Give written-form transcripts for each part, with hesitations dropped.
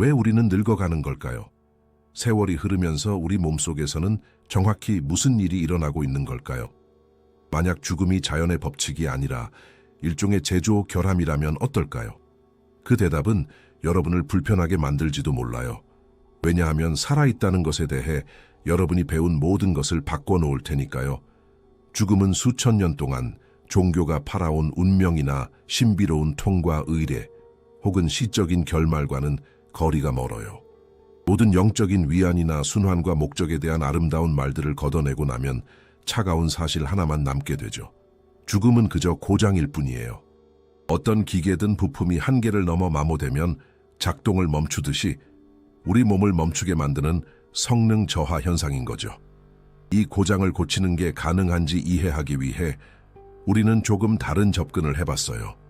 왜 우리는 늙어가는 걸까요? 세월이 흐르면서 우리 몸속에서는 정확히 무슨 일이 일어나고 있는 걸까요? 만약 죽음이 자연의 법칙이 아니라 일종의 제조 결함이라면 어떨까요? 그 대답은 여러분을 불편하게 만들지도 몰라요. 왜냐하면 살아있다는 것에 대해 여러분이 배운 모든 것을 바꿔놓을 테니까요. 죽음은 수천 년 동안 종교가 팔아온 운명이나 신비로운 통과 의례 혹은 시적인 결말과는 거리가 멀어요. 모든 영적인 위안이나 순환과 목적에 대한 아름다운 말들을 걷어내고 나면 차가운 사실 하나만 남게 되죠. 죽음은 그저 고장일 뿐이에요. 어떤 기계든 부품이 한계를 넘어 마모되면 작동을 멈추듯이 우리 몸을 멈추게 만드는 성능 저하 현상인 거죠. 이 고장을 고치는 게 가능한지 이해하기 위해 우리는 조금 다른 접근을 해봤어요.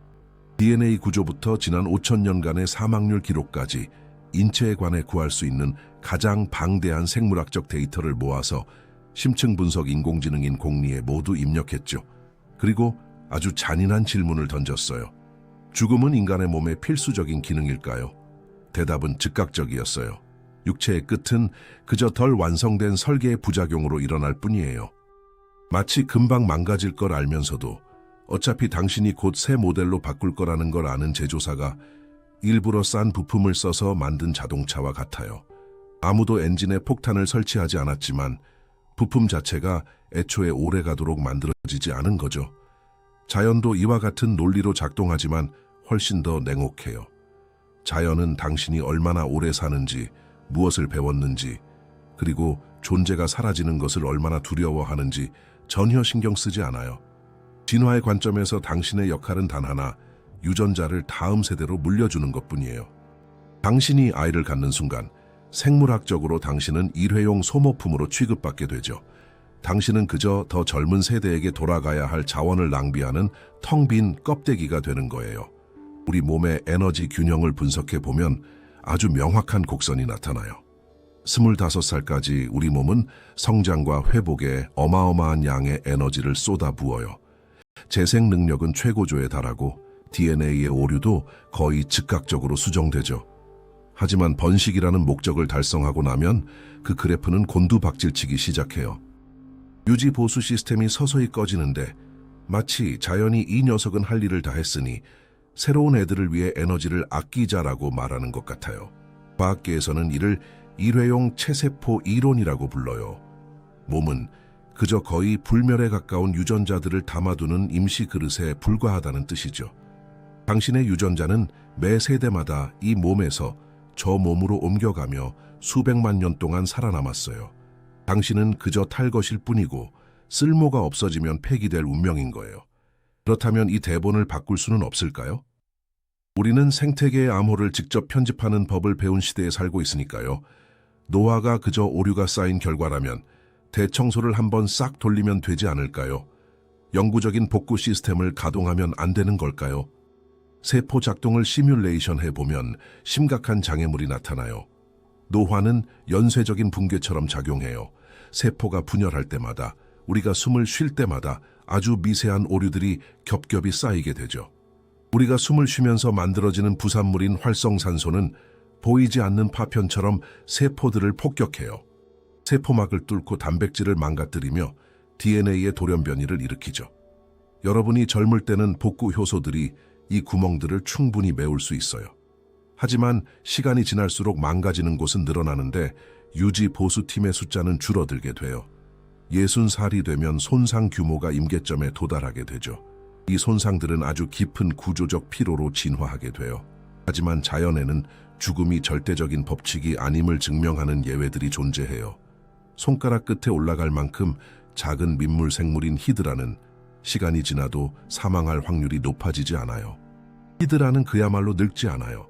DNA 구조부터 지난 5천년간의 사망률 기록까지 인체에 관해 구할 수 있는 가장 방대한 생물학적 데이터를 모아서 심층 분석 인공지능인 공리에 모두 입력했죠. 그리고 아주 잔인한 질문을 던졌어요. 죽음은 인간의 몸의 필수적인 기능일까요? 대답은 즉각적이었어요. 육체의 끝은 그저 덜 완성된 설계의 부작용으로 일어날 뿐이에요. 마치 금방 망가질 걸 알면서도 어차피 당신이 곧 새 모델로 바꿀 거라는 걸 아는 제조사가 일부러 싼 부품을 써서 만든 자동차와 같아요. 아무도 엔진에 폭탄을 설치하지 않았지만 부품 자체가 애초에 오래 가도록 만들어지지 않은 거죠. 자연도 이와 같은 논리로 작동하지만 훨씬 더 냉혹해요. 자연은 당신이 얼마나 오래 사는지, 무엇을 배웠는지, 그리고 존재가 사라지는 것을 얼마나 두려워하는지 전혀 신경 쓰지 않아요. 진화의 관점에서 당신의 역할은 단 하나, 유전자를 다음 세대로 물려주는 것뿐이에요. 당신이 아이를 갖는 순간 생물학적으로 당신은 일회용 소모품으로 취급받게 되죠. 당신은 그저 더 젊은 세대에게 돌아가야 할 자원을 낭비하는 텅 빈 껍데기가 되는 거예요. 우리 몸의 에너지 균형을 분석해보면 아주 명확한 곡선이 나타나요. 25살까지 우리 몸은 성장과 회복에 어마어마한 양의 에너지를 쏟아부어요. 재생 능력은 최고조에 달하고 DNA의 오류도 거의 즉각적으로 수정되죠. 하지만 번식이라는 목적을 달성하고 나면 그 그래프는 곤두박질치기 시작해요. 유지 보수 시스템이 서서히 꺼지는데 마치 자연이 이 녀석은 할 일을 다 했으니 새로운 애들을 위해 에너지를 아끼자라고 말하는 것 같아요. 과학계에서는 이를 일회용 체세포 이론이라고 불러요. 몸은 그저 거의 불멸에 가까운 유전자들을 담아두는 임시 그릇에 불과하다는 뜻이죠. 당신의 유전자는 매 세대마다 이 몸에서 저 몸으로 옮겨가며 수백만 년 동안 살아남았어요. 당신은 그저 탈 것일 뿐이고 쓸모가 없어지면 폐기될 운명인 거예요. 그렇다면 이 대본을 바꿀 수는 없을까요? 우리는 생태계의 암호를 직접 편집하는 법을 배운 시대에 살고 있으니까요. 노화가 그저 오류가 쌓인 결과라면 대청소를 한번 싹 돌리면 되지 않을까요? 영구적인 복구 시스템을 가동하면 안 되는 걸까요? 세포 작동을 시뮬레이션 해보면 심각한 장애물이 나타나요. 노화는 연쇄적인 붕괴처럼 작용해요. 세포가 분열할 때마다, 우리가 숨을 쉴 때마다 아주 미세한 오류들이 겹겹이 쌓이게 되죠. 우리가 숨을 쉬면서 만들어지는 부산물인 활성산소는 보이지 않는 파편처럼 세포들을 폭격해요. 세포막을 뚫고 단백질을 망가뜨리며 DNA의 돌연변이를 일으키죠. 여러분이 젊을 때는 복구 효소들이 이 구멍들을 충분히 메울 수 있어요. 하지만 시간이 지날수록 망가지는 곳은 늘어나는데 유지 보수팀의 숫자는 줄어들게 돼요. 60살이 되면 손상 규모가 임계점에 도달하게 되죠. 이 손상들은 아주 깊은 구조적 피로로 진화하게 돼요. 하지만 자연에는 죽음이 절대적인 법칙이 아님을 증명하는 예외들이 존재해요. 손가락 끝에 올라갈 만큼 작은 민물 생물인 히드라는 시간이 지나도 사망할 확률이 높아지지 않아요. 히드라는 그야말로 늙지 않아요.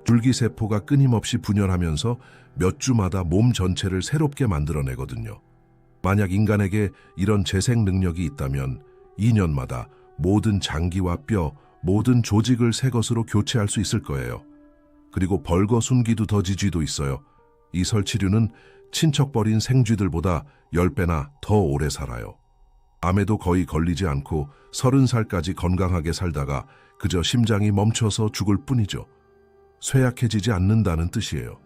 줄기세포가 끊임없이 분열하면서 몇 주마다 몸 전체를 새롭게 만들어내거든요. 만약 인간에게 이런 재생 능력이 있다면 2년마다 모든 장기와 뼈, 모든 조직을 새 것으로 교체할 수 있을 거예요. 그리고 벌거순기도 더 지쥐도 있어요. 이 설치류는 친척벌인 생쥐들보다 10배나 더 오래 살아요. 암에도 거의 걸리지 않고 30살까지 건강하게 살다가 그저 심장이 멈춰서 죽을 뿐이죠. 쇠약해지지 않는다는 뜻이에요.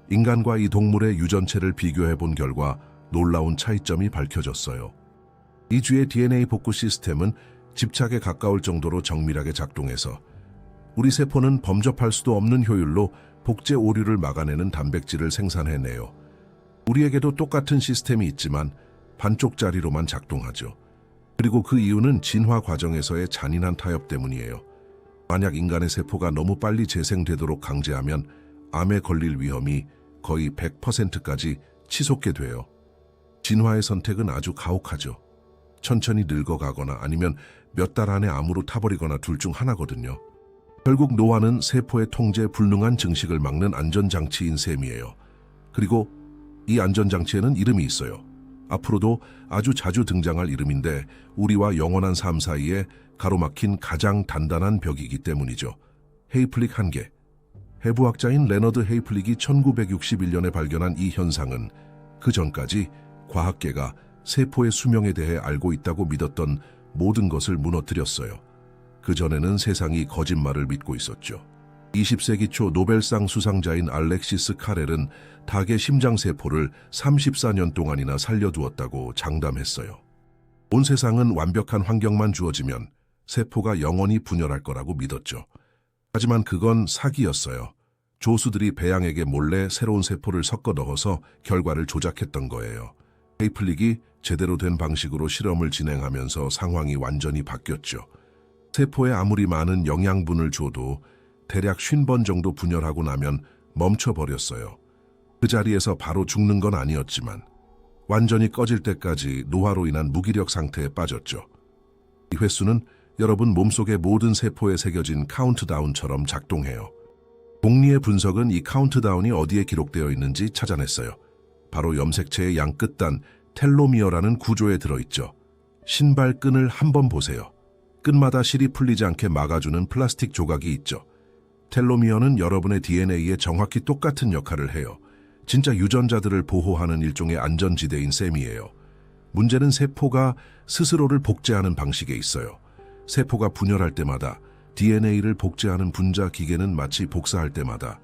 인간과 이 동물의 유전체를 비교해 본 결과 놀라운 차이점이 밝혀졌어요. 이 쥐의 DNA 복구 시스템은 집착에 가까울 정도로 정밀하게 작동해서 우리 세포는 범접할 수도 없는 효율로 복제 오류를 막아내는 단백질을 생산해내요. 우리에게도 똑같은 시스템이 있지만 반쪽짜리로만 작동하죠. 그리고 그 이유는 진화 과정에서의 잔인한 타협 때문이에요. 만약 인간의 세포가 너무 빨리 재생되도록 강제하면 암에 걸릴 위험이 거의 100%까지 치솟게 돼요. 진화의 선택은 아주 가혹하죠. 천천히 늙어가거나 아니면 몇 달 안에 암으로 타버리거나 둘 중 하나거든요. 결국 노화는 세포의 통제 불능한 증식을 막는 안전장치인 셈이에요. 그리고 이 안전장치에는 이름이 있어요. 앞으로도 아주 자주 등장할 이름인데 우리와 영원한 삶 사이에 가로막힌 가장 단단한 벽이기 때문이죠. 헤이플릭 한계. 해부학자인 레너드 헤이플릭이 1961년에 발견한 이 현상은 그 전까지 과학계가 세포의 수명에 대해 알고 있다고 믿었던 모든 것을 무너뜨렸어요. 그전에는 세상이 거짓말을 믿고 있었죠. 20세기 초 노벨상 수상자인 알렉시스 카렐은 닭의 심장세포를 34년 동안이나 살려두었다고 장담했어요. 온 세상은 완벽한 환경만 주어지면 세포가 영원히 분열할 거라고 믿었죠. 하지만 그건 사기였어요. 조수들이 배양에게 몰래 새로운 세포를 섞어 넣어서 결과를 조작했던 거예요. 헤이플릭이 제대로 된 방식으로 실험을 진행하면서 상황이 완전히 바뀌었죠. 세포에 아무리 많은 영양분을 줘도 대략 50번 정도 분열하고 나면 멈춰버렸어요. 그 자리에서 바로 죽는 건 아니었지만 완전히 꺼질 때까지 노화로 인한 무기력 상태에 빠졌죠. 이 횟수는 여러분 몸속의 모든 세포에 새겨진 카운트다운처럼 작동해요. 공리의 분석은 이 카운트다운이 어디에 기록되어 있는지 찾아냈어요. 바로 염색체의 양 끝단 텔로미어라는 구조에 들어있죠. 신발끈을 한번 보세요. 끈마다 실이 풀리지 않게 막아주는 플라스틱 조각이 있죠. 텔로미어는 여러분의 DNA에 정확히 똑같은 역할을 해요. 진짜 유전자들을 보호하는 일종의 안전지대인 셈이에요. 문제는 세포가 스스로를 복제하는 방식에 있어요. 세포가 분열할 때마다 DNA를 복제하는 분자 기계는 마치 복사할 때마다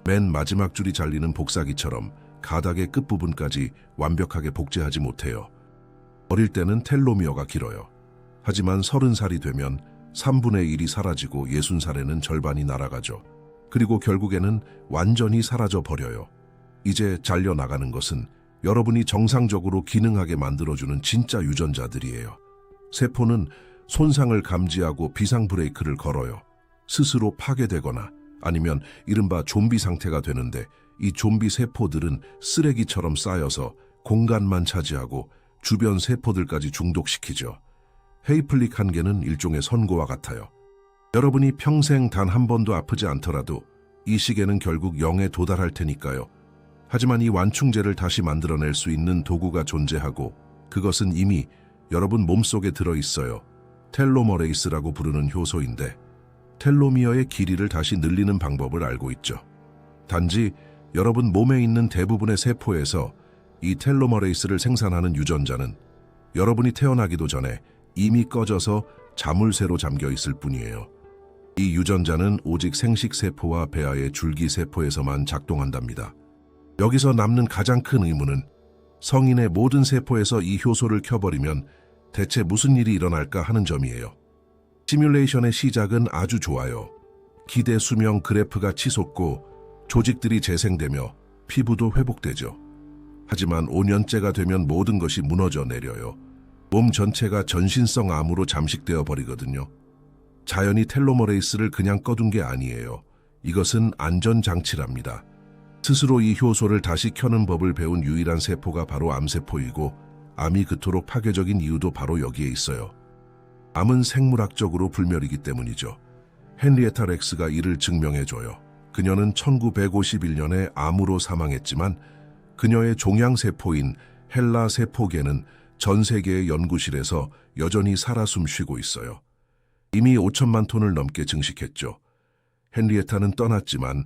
맨 마지막 줄이 잘리는 복사기처럼 가닥의 끝부분까지 완벽하게 복제하지 못해요. 어릴 때는 텔로미어가 길어요. 하지만 30살이 되면 3분의 1이 사라지고 60살에는 절반이 날아가죠. 그리고 결국에는 완전히 사라져 버려요. 이제 잘려나가는 것은 여러분이 정상적으로 기능하게 만들어주는 진짜 유전자들이에요. 세포는 손상을 감지하고 비상 브레이크를 걸어요. 스스로 파괴되거나 아니면 이른바 좀비 상태가 되는데 이 좀비 세포들은 쓰레기처럼 쌓여서 공간만 차지하고 주변 세포들까지 중독시키죠. 헤이플릭 한계는 일종의 선고와 같아요. 여러분이 평생 단 한 번도 아프지 않더라도 이 시계는 결국 0에 도달할 테니까요. 하지만 이 완충제를 다시 만들어낼 수 있는 도구가 존재하고 그것은 이미 여러분 몸속에 들어있어요. 텔로머레이스라고 부르는 효소인데 텔로미어의 길이를 다시 늘리는 방법을 알고 있죠. 단지 여러분 몸에 있는 대부분의 세포에서 이 텔로머레이스를 생산하는 유전자는 여러분이 태어나기도 전에 이미 꺼져서 자물쇠로 잠겨 있을 뿐이에요. 이 유전자는 오직 생식세포와 배아의 줄기세포에서만 작동한답니다. 여기서 남는 가장 큰 의문은 성인의 모든 세포에서 이 효소를 켜버리면 대체 무슨 일이 일어날까 하는 점이에요. 시뮬레이션의 시작은 아주 좋아요. 기대 수명 그래프가 치솟고 조직들이 재생되며 피부도 회복되죠. 하지만 5년째가 되면 모든 것이 무너져 내려요. 몸 전체가 전신성 암으로 잠식되어 버리거든요. 자연이 텔로머레이스를 그냥 꺼둔 게 아니에요. 이것은 안전장치랍니다. 스스로 이 효소를 다시 켜는 법을 배운 유일한 세포가 바로 암세포이고 암이 그토록 파괴적인 이유도 바로 여기에 있어요. 암은 생물학적으로 불멸이기 때문이죠. 헨리에타 렉스가 이를 증명해줘요. 그녀는 1951년에 암으로 사망했지만 그녀의 종양세포인 헬라 세포계는 전 세계의 연구실에서 여전히 살아 숨쉬고 있어요. 이미 5천만 톤을 넘게 증식했죠. 헨리에타는 떠났지만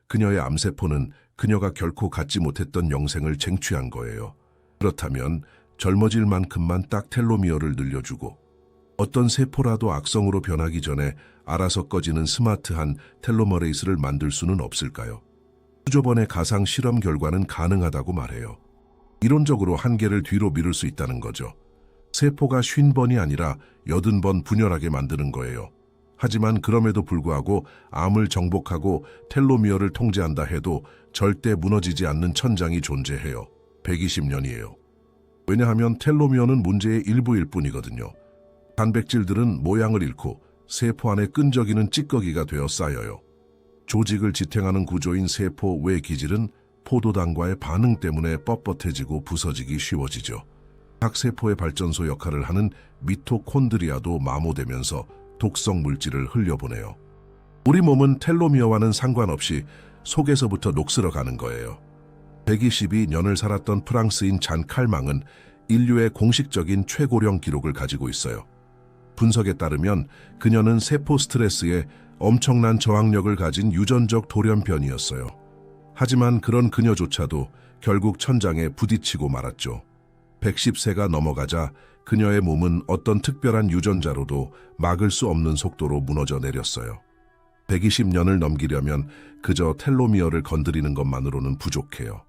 그녀의 암세포는 그녀가 결코 갖지 못했던 영생을 쟁취한 거예요. 그렇다면 젊어질 만큼만 딱 텔로미어를 늘려주고 어떤 세포라도 악성으로 변하기 전에 알아서 꺼지는 스마트한 텔로머레이스를 만들 수는 없을까요? 수조 번의 가상 실험 결과는 가능하다고 말해요. 이론적으로 한계를 뒤로 미룰 수 있다는 거죠. 세포가 50번이 아니라 80번 분열하게 만드는 거예요. 하지만 그럼에도 불구하고 암을 정복하고 텔로미어를 통제한다 해도 절대 무너지지 않는 천장이 존재해요. 120년이에요. 왜냐하면 텔로미어는 문제의 일부일 뿐이거든요. 단백질들은 모양을 잃고 세포 안에 끈적이는 찌꺼기가 되어 쌓여요. 조직을 지탱하는 구조인 세포 외 기질은 포도당과의 반응 때문에 뻣뻣해지고 부서지기 쉬워지죠. 각 세포의 발전소 역할을 하는 미토콘드리아도 마모되면서 독성 물질을 흘려보내요. 우리 몸은 텔로미어와는 상관없이 속에서부터 녹슬어가는 거예요. 122년을 살았던 프랑스인 잔 칼망은 인류의 공식적인 최고령 기록을 가지고 있어요. 분석에 따르면 그녀는 세포 스트레스에 엄청난 저항력을 가진 유전적 돌연변이었어요. 하지만 그런 그녀조차도 결국 천장에 부딪히고 말았죠. 110세가 넘어가자 그녀의 몸은 어떤 특별한 유전자로도 막을 수 없는 속도로 무너져 내렸어요. 120년을 넘기려면 그저 텔로미어를 건드리는 것만으로는 부족해요.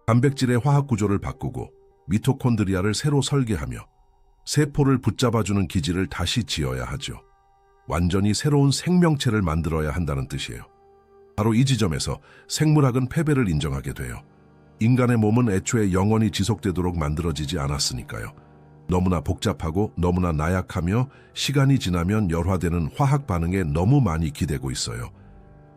단백질의 화학 구조를 바꾸고 미토콘드리아를 새로 설계하며 세포를 붙잡아주는 기질을 다시 지어야 하죠. 완전히 새로운 생명체를 만들어야 한다는 뜻이에요. 바로 이 지점에서 생물학은 패배를 인정하게 돼요. 인간의 몸은 애초에 영원히 지속되도록 만들어지지 않았으니까요. 너무나 복잡하고 너무나 나약하며 시간이 지나면 열화되는 화학 반응에 너무 많이 기대고 있어요.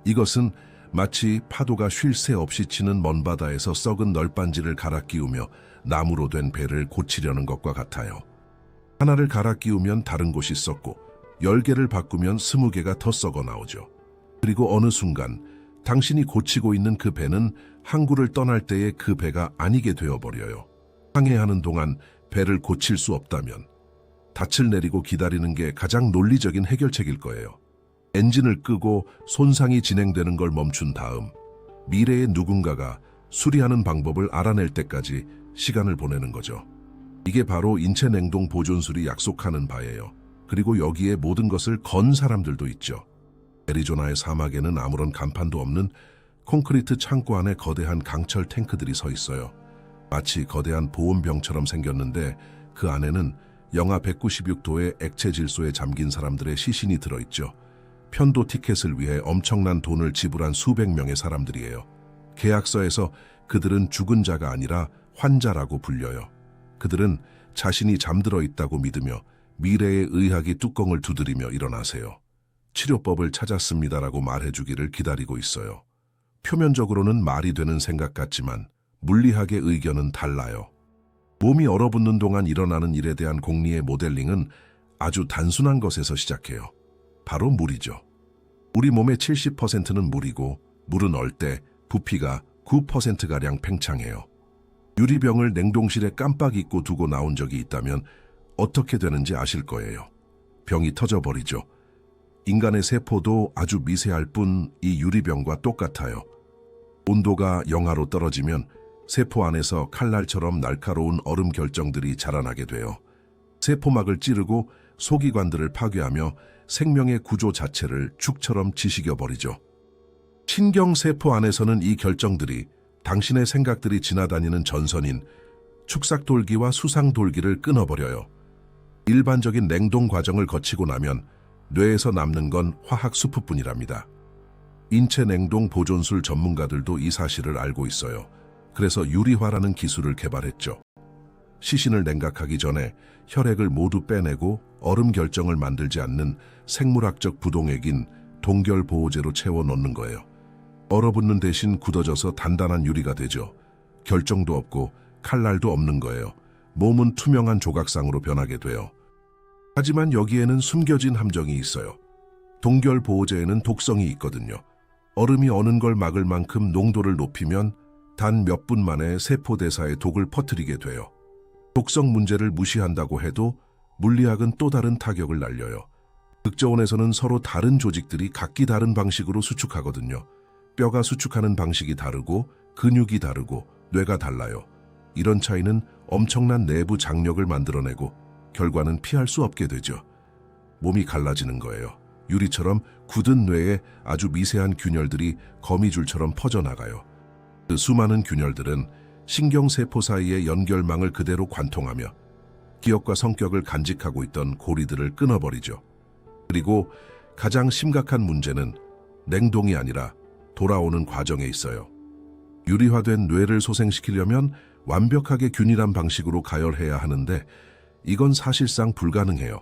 이것은 마치 파도가 쉴 새 없이 치는 먼 바다에서 썩은 널빤지를 갈아 끼우며 나무로 된 배를 고치려는 것과 같아요. 하나를 갈아 끼우면 다른 곳이 썩고 10개를 바꾸면 20개가 더 썩어 나오죠. 그리고 어느 순간 당신이 고치고 있는 그 배는 항구를 떠날 때의 그 배가 아니게 되어버려요. 항해하는 동안 배를 고칠 수 없다면 닻을 내리고 기다리는 게 가장 논리적인 해결책일 거예요. 엔진을 끄고 손상이 진행되는 걸 멈춘 다음 미래의 누군가가 수리하는 방법을 알아낼 때까지 시간을 보내는 거죠. 이게 바로 인체 냉동 보존술이 약속하는 바예요. 그리고 여기에 모든 것을 건 사람들도 있죠. 애리조나의 사막에는 아무런 간판도 없는 콘크리트 창고 안에 거대한 강철 탱크들이 서 있어요. 마치 거대한 보온병처럼 생겼는데 그 안에는 영하 196도의 액체 질소에 잠긴 사람들의 시신이 들어있죠. 편도 티켓을 위해 엄청난 돈을 지불한 수백 명의 사람들이에요. 계약서에서 그들은 죽은 자가 아니라 환자라고 불려요. 그들은 자신이 잠들어 있다고 믿으며 미래의 의학이 뚜껑을 두드리며 일어나세요. 치료법을 찾았습니다라고 말해주기를 기다리고 있어요. 표면적으로는 말이 되는 생각 같지만 물리학의 의견은 달라요. 몸이 얼어붙는 동안 일어나는 일에 대한 공리의 모델링은 아주 단순한 것에서 시작해요. 바로 물이죠. 우리 몸의 70%는 물이고 물은 얼 때 부피가 9%가량 팽창해요. 유리병을 냉동실에 깜빡 잊고 두고 나온 적이 있다면 어떻게 되는지 아실 거예요. 병이 터져버리죠. 인간의 세포도 아주 미세할 뿐 이 유리병과 똑같아요. 온도가 영하로 떨어지면 세포 안에서 칼날처럼 날카로운 얼음 결정들이 자라나게 돼요. 세포막을 찌르고 소기관들을 파괴하며 생명의 구조 자체를 죽처럼 지식여버리죠. 신경세포 안에서는 이 결정들이 당신의 생각들이 지나다니는 전선인 축삭돌기와 수상돌기를 끊어버려요. 일반적인 냉동 과정을 거치고 나면 뇌에서 남는 건 화학 수프뿐이랍니다. 인체 냉동 보존술 전문가들도 이 사실을 알고 있어요. 그래서 유리화라는 기술을 개발했죠. 시신을 냉각하기 전에 혈액을 모두 빼내고 얼음 결정을 만들지 않는 생물학적 부동액인 동결보호제로 채워 넣는 거예요. 얼어붙는 대신 굳어져서 단단한 유리가 되죠. 결정도 없고 칼날도 없는 거예요. 몸은 투명한 조각상으로 변하게 돼요. 하지만 여기에는 숨겨진 함정이 있어요. 동결보호제에는 독성이 있거든요. 얼음이 어는 걸 막을 만큼 농도를 높이면 단 몇 분 만에 세포 대사에 독을 퍼뜨리게 돼요. 독성 문제를 무시한다고 해도 물리학은 또 다른 타격을 날려요. 극저온에서는 서로 다른 조직들이 각기 다른 방식으로 수축하거든요. 뼈가 수축하는 방식이 다르고 근육이 다르고 뇌가 달라요. 이런 차이는 엄청난 내부 장력을 만들어내고 결과는 피할 수 없게 되죠. 몸이 갈라지는 거예요. 유리처럼 굳은 뇌에 아주 미세한 균열들이 거미줄처럼 퍼져나가요. 그 수많은 균열들은 신경세포 사이의 연결망을 그대로 관통하며 기억과 성격을 간직하고 있던 고리들을 끊어버리죠. 그리고 가장 심각한 문제는 냉동이 아니라 돌아오는 과정에 있어요. 유리화된 뇌를 소생시키려면 완벽하게 균일한 방식으로 가열해야 하는데 이건 사실상 불가능해요.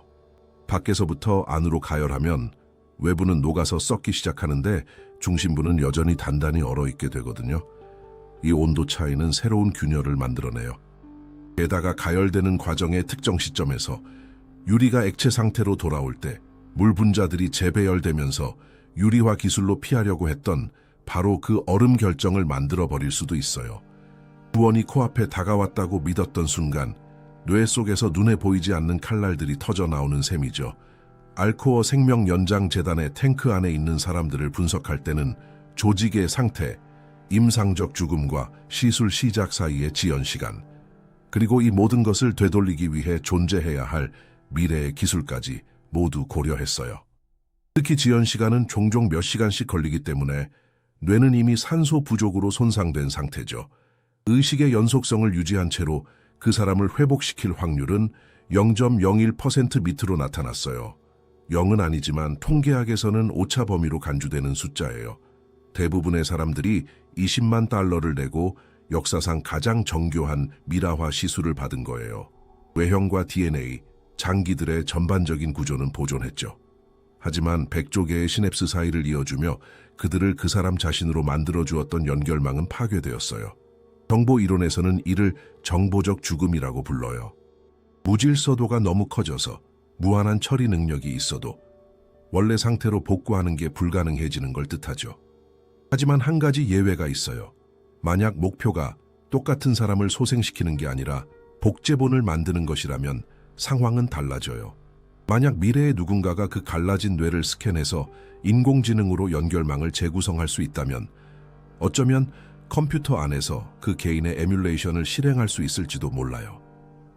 밖에서부터 안으로 가열하면 외부는 녹아서 썩기 시작하는데 중심부는 여전히 단단히 얼어있게 되거든요. 이 온도 차이는 새로운 균열을 만들어내요. 게다가 가열되는 과정의 특정 시점에서 유리가 액체 상태로 돌아올 때 물 분자들이 재배열되면서 유리화 기술로 피하려고 했던 바로 그 얼음 결정을 만들어버릴 수도 있어요. 구원이 코앞에 다가왔다고 믿었던 순간 뇌 속에서 눈에 보이지 않는 칼날들이 터져나오는 셈이죠. 알코어 생명연장재단의 탱크 안에 있는 사람들을 분석할 때는 조직의 상태, 임상적 죽음과 시술 시작 사이의 지연시간, 그리고 이 모든 것을 되돌리기 위해 존재해야 할 미래의 기술까지 모두 고려했어요. 특히 지연시간은 종종 몇 시간씩 걸리기 때문에 뇌는 이미 산소 부족으로 손상된 상태죠. 의식의 연속성을 유지한 채로 그 사람을 회복시킬 확률은 0.01% 밑으로 나타났어요. 0은 아니지만 통계학에서는 오차 범위로 간주되는 숫자예요. 대부분의 사람들이 20만 달러를 내고 역사상 가장 정교한 미라화 시술을 받은 거예요. 외형과 DNA, 장기들의 전반적인 구조는 보존했죠. 하지만 100조 개의 시냅스 사이를 이어주며 그들을 그 사람 자신으로 만들어주었던 연결망은 파괴되었어요. 정보 이론에서는 이를 정보적 죽음이라고 불러요. 무질서도가 너무 커져서 무한한 처리 능력이 있어도 원래 상태로 복구하는 게 불가능해지는 걸 뜻하죠. 하지만 한 가지 예외가 있어요. 만약 목표가 똑같은 사람을 소생시키는 게 아니라 복제본을 만드는 것이라면 상황은 달라져요. 만약 미래의 누군가가 그 갈라진 뇌를 스캔해서 인공지능으로 연결망을 재구성할 수 있다면 어쩌면 컴퓨터 안에서 그 개인의 에뮬레이션을 실행할 수 있을지도 몰라요.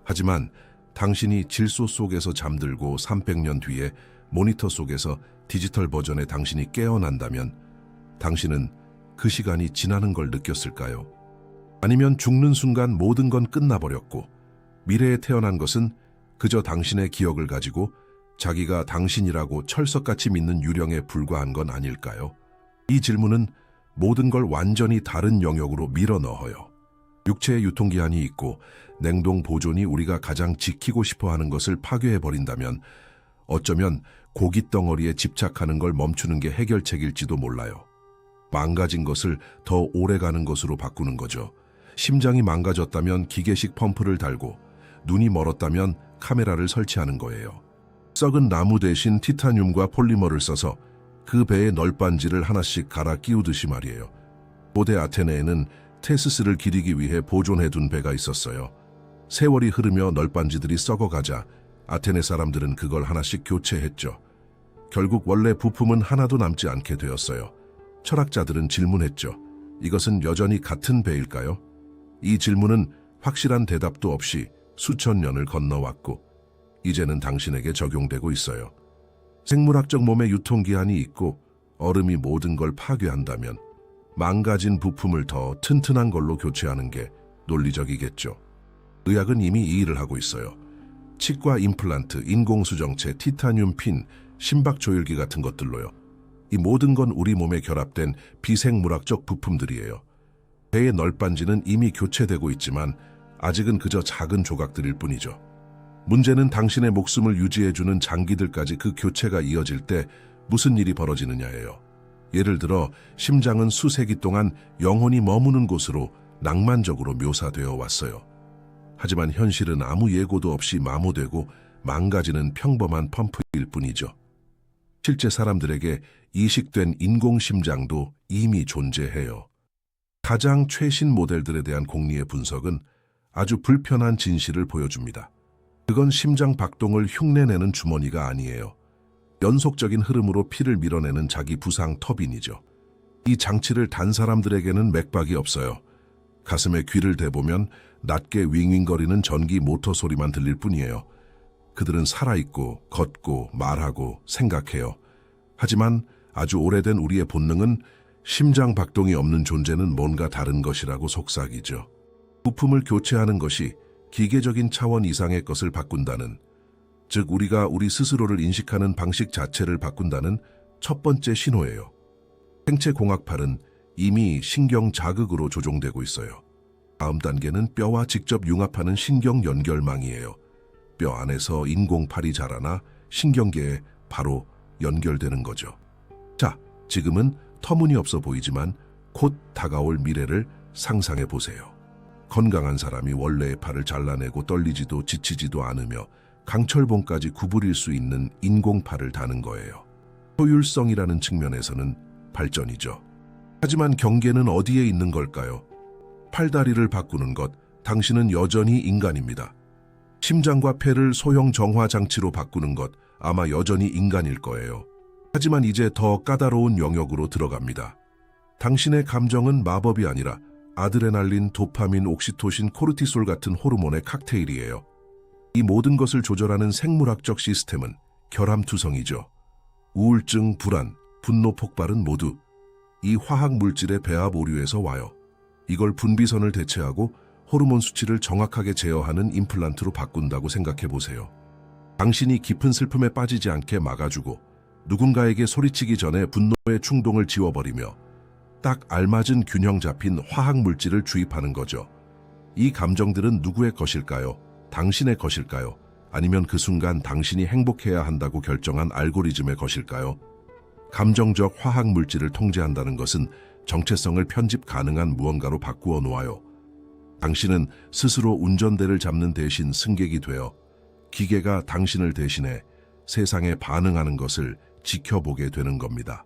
하지만 당신이 질소 속에서 잠들고 300년 뒤에 모니터 속에서 디지털 버전의 당신이 깨어난다면 당신은 그 시간이 지나는 걸 느꼈을까요? 아니면 죽는 순간 모든 건 끝나버렸고 미래에 태어난 것은 그저 당신의 기억을 가지고 자기가 당신이라고 철석같이 믿는 유령에 불과한 건 아닐까요? 이 질문은 모든 걸 완전히 다른 영역으로 밀어넣어요. 육체의 유통기한이 있고 냉동 보존이 우리가 가장 지키고 싶어하는 것을 파괴해버린다면 어쩌면 고깃덩어리에 집착하는 걸 멈추는 게 해결책일지도 몰라요. 망가진 것을 더 오래가는 것으로 바꾸는 거죠. 심장이 망가졌다면 기계식 펌프를 달고 눈이 멀었다면 카메라를 설치하는 거예요. 썩은 나무 대신 티타늄과 폴리머를 써서 그 배의 널빤지를 하나씩 갈아 끼우듯이 말이에요. 고대 아테네에는 테스스를 기리기 위해 보존해둔 배가 있었어요. 세월이 흐르며 널빤지들이 썩어가자 아테네 사람들은 그걸 하나씩 교체했죠. 결국 원래 부품은 하나도 남지 않게 되었어요. 철학자들은 질문했죠. 이것은 여전히 같은 배일까요? 이 질문은 확실한 대답도 없이 수천 년을 건너왔고 이제는 당신에게 적용되고 있어요. 생물학적 몸의 유통기한이 있고 얼음이 모든 걸 파괴한다면 망가진 부품을 더 튼튼한 걸로 교체하는 게 논리적이겠죠. 의학은 이미 이 일을 하고 있어요. 치과 임플란트, 인공수정체, 티타늄 핀, 심박 조율기 같은 것들로요. 이 모든 건 우리 몸에 결합된 비생물학적 부품들이에요. 배의 널빤지는 이미 교체되고 있지만 아직은 그저 작은 조각들일 뿐이죠. 문제는 당신의 목숨을 유지해주는 장기들까지 그 교체가 이어질 때 무슨 일이 벌어지느냐예요. 예를 들어 심장은 수세기 동안 영혼이 머무는 곳으로 낭만적으로 묘사되어 왔어요. 하지만 현실은 아무 예고도 없이 마모되고 망가지는 평범한 펌프일 뿐이죠. 실제 사람들에게 이식된 인공심장도 이미 존재해요. 가장 최신 모델들에 대한 공리의 분석은 아주 불편한 진실을 보여줍니다. 그건 심장 박동을 흉내내는 주머니가 아니에요. 연속적인 흐름으로 피를 밀어내는 자기 부상 터빈이죠. 이 장치를 단 사람들에게는 맥박이 없어요. 가슴에 귀를 대보면 낮게 윙윙거리는 전기 모터 소리만 들릴 뿐이에요. 그들은 살아있고 걷고 말하고 생각해요. 하지만 아주 오래된 우리의 본능은 심장 박동이 없는 존재는 뭔가 다른 것이라고 속삭이죠. 부품을 교체하는 것이 기계적인 차원 이상의 것을 바꾼다는, 즉 우리가 우리 스스로를 인식하는 방식 자체를 바꾼다는 첫 번째 신호예요. 생체공학팔은 이미 신경 자극으로 조종되고 있어요. 다음 단계는 뼈와 직접 융합하는 신경 연결망이에요. 뼈 안에서 인공팔이 자라나 신경계에 바로 연결되는 거죠. 자, 지금은 터무니없어 보이지만 곧 다가올 미래를 상상해 보세요. 건강한 사람이 원래의 팔을 잘라내고 떨리지도 지치지도 않으며 강철봉까지 구부릴 수 있는 인공팔을 다는 거예요. 효율성이라는 측면에서는 발전이죠. 하지만 경계는 어디에 있는 걸까요? 팔다리를 바꾸는 것, 당신은 여전히 인간입니다. 심장과 폐를 소형 정화 장치로 바꾸는 것, 아마 여전히 인간일 거예요. 하지만 이제 더 까다로운 영역으로 들어갑니다. 당신의 감정은 마법이 아니라 아드레날린, 도파민, 옥시토신, 코르티솔 같은 호르몬의 칵테일이에요. 이 모든 것을 조절하는 생물학적 시스템은 결함투성이죠. 우울증, 불안, 분노 폭발은 모두 이 화학 물질의 배합 오류에서 와요. 이걸 분비선을 대체하고 호르몬 수치를 정확하게 제어하는 임플란트로 바꾼다고 생각해 보세요. 당신이 깊은 슬픔에 빠지지 않게 막아주고 누군가에게 소리치기 전에 분노의 충동을 지워버리며 딱 알맞은 균형 잡힌 화학 물질을 주입하는 거죠. 이 감정들은 누구의 것일까요? 당신의 것일까요? 아니면 그 순간 당신이 행복해야 한다고 결정한 알고리즘의 것일까요? 감정적 화학 물질을 통제한다는 것은 정체성을 편집 가능한 무언가로 바꾸어 놓아요. 당신은 스스로 운전대를 잡는 대신 승객이 되어 기계가 당신을 대신해 세상에 반응하는 것을 지켜보게 되는 겁니다.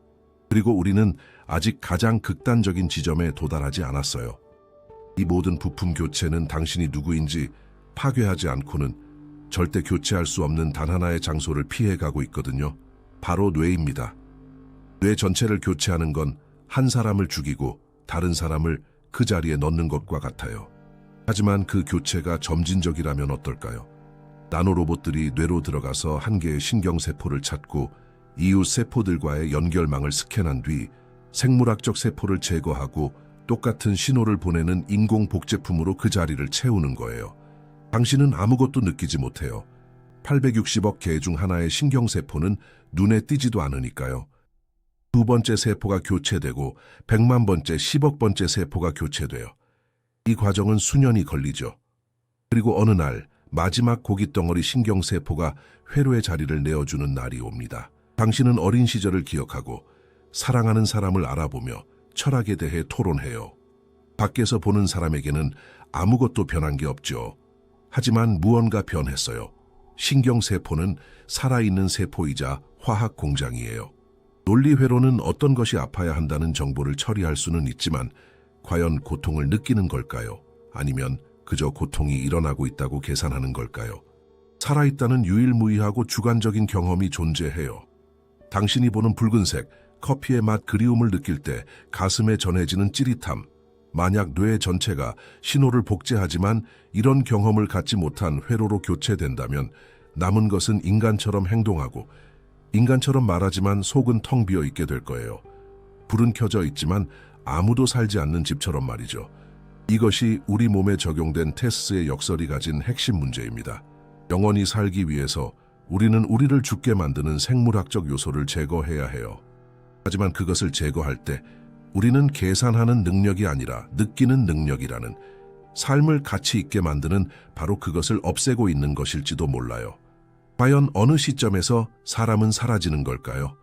그리고 우리는 아직 가장 극단적인 지점에 도달하지 않았어요. 이 모든 부품 교체는 당신이 누구인지 파괴하지 않고는 절대 교체할 수 없는 단 하나의 장소를 피해가고 있거든요. 바로 뇌입니다. 뇌 전체를 교체하는 건 한 사람을 죽이고 다른 사람을 그 자리에 넣는 것과 같아요. 하지만 그 교체가 점진적이라면 어떨까요? 나노로봇들이 뇌로 들어가서 한 개의 신경세포를 찾고 이웃 세포들과의 연결망을 스캔한 뒤 생물학적 세포를 제거하고 똑같은 신호를 보내는 인공복제품으로 그 자리를 채우는 거예요. 당신은 아무것도 느끼지 못해요. 860억 개 중 하나의 신경세포는 눈에 띄지도 않으니까요. 두 번째 세포가 교체되고 100만 번째, 10억 번째 세포가 교체돼요. 이 과정은 수년이 걸리죠. 그리고 어느 날 마지막 고깃덩어리 신경세포가 회로의 자리를 내어주는 날이 옵니다. 당신은 어린 시절을 기억하고 사랑하는 사람을 알아보며 철학에 대해 토론해요. 밖에서 보는 사람에게는 아무것도 변한 게 없죠. 하지만 무언가 변했어요. 신경세포는 살아있는 세포이자 화학 공장이에요. 논리회로는 어떤 것이 아파야 한다는 정보를 처리할 수는 있지만 과연 고통을 느끼는 걸까요? 아니면 그저 고통이 일어나고 있다고 계산하는 걸까요? 살아있다는 유일무이하고 주관적인 경험이 존재해요. 당신이 보는 붉은색, 커피의 맛 그리움을 느낄 때 가슴에 전해지는 찌릿함. 만약 뇌 전체가 신호를 복제하지만 이런 경험을 갖지 못한 회로로 교체된다면 남은 것은 인간처럼 행동하고 인간처럼 말하지만 속은 텅 비어 있게 될 거예요. 불은 켜져 있지만 아무도 살지 않는 집처럼 말이죠. 이것이 우리 몸에 적용된 테스의 역설이 가진 핵심 문제입니다. 영원히 살기 위해서 우리는 우리를 죽게 만드는 생물학적 요소를 제거해야 해요. 하지만 그것을 제거할 때 우리는 계산하는 능력이 아니라 느끼는 능력이라는, 삶을 가치 있게 만드는 바로 그것을 없애고 있는 것일지도 몰라요. 과연 어느 시점에서 사람은 사라지는 걸까요?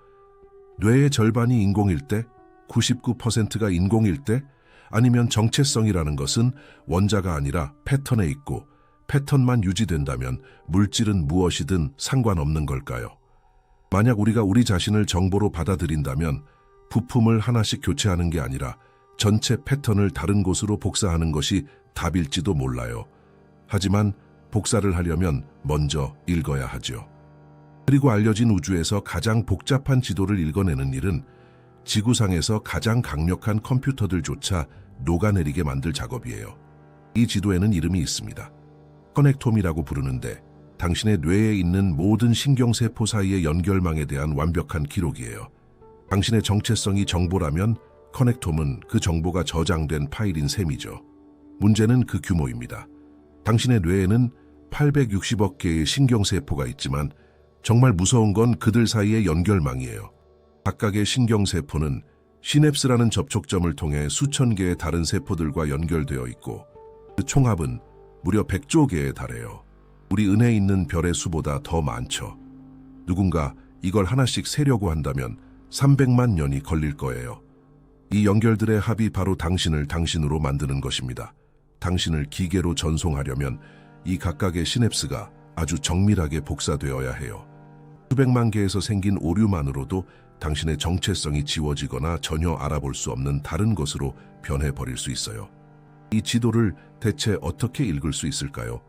뇌의 절반이 인공일 때, 99%가 인공일 때, 아니면 정체성이라는 것은 원자가 아니라 패턴에 있고 패턴만 유지된다면 물질은 무엇이든 상관없는 걸까요? 만약 우리가 우리 자신을 정보로 받아들인다면 부품을 하나씩 교체하는 게 아니라 전체 패턴을 다른 곳으로 복사하는 것이 답일지도 몰라요. 하지만 복사를 하려면 먼저 읽어야 하죠. 그리고 알려진 우주에서 가장 복잡한 지도를 읽어내는 일은 지구상에서 가장 강력한 컴퓨터들조차 녹아내리게 만들 작업이에요. 이 지도에는 이름이 있습니다. 커넥톰이라고 부르는데 당신의 뇌에 있는 모든 신경세포 사이의 연결망에 대한 완벽한 기록이에요. 당신의 정체성이 정보라면 커넥톰은 그 정보가 저장된 파일인 셈이죠. 문제는 그 규모입니다. 당신의 뇌에는 860억 개의 신경세포가 있지만 정말 무서운 건 그들 사이의 연결망이에요. 각각의 신경세포는 시냅스라는 접촉점을 통해 수천 개의 다른 세포들과 연결되어 있고 그 총합은 무려 100조 개에 달해요. 우리 은혜에 있는 별의 수보다 더 많죠. 누군가 이걸 하나씩 세려고 한다면 300만 년이 걸릴 거예요. 이 연결들의 합이 바로 당신을 당신으로 만드는 것입니다. 당신을 기계로 전송하려면 이 각각의 시냅스가 아주 정밀하게 복사되어야 해요. 수백만 개에서 생긴 오류만으로도 당신의 정체성이 지워지거나 전혀 알아볼 수 없는 다른 것으로 변해버릴 수 있어요. 이 지도를 대체 어떻게 읽을 수 있을까요?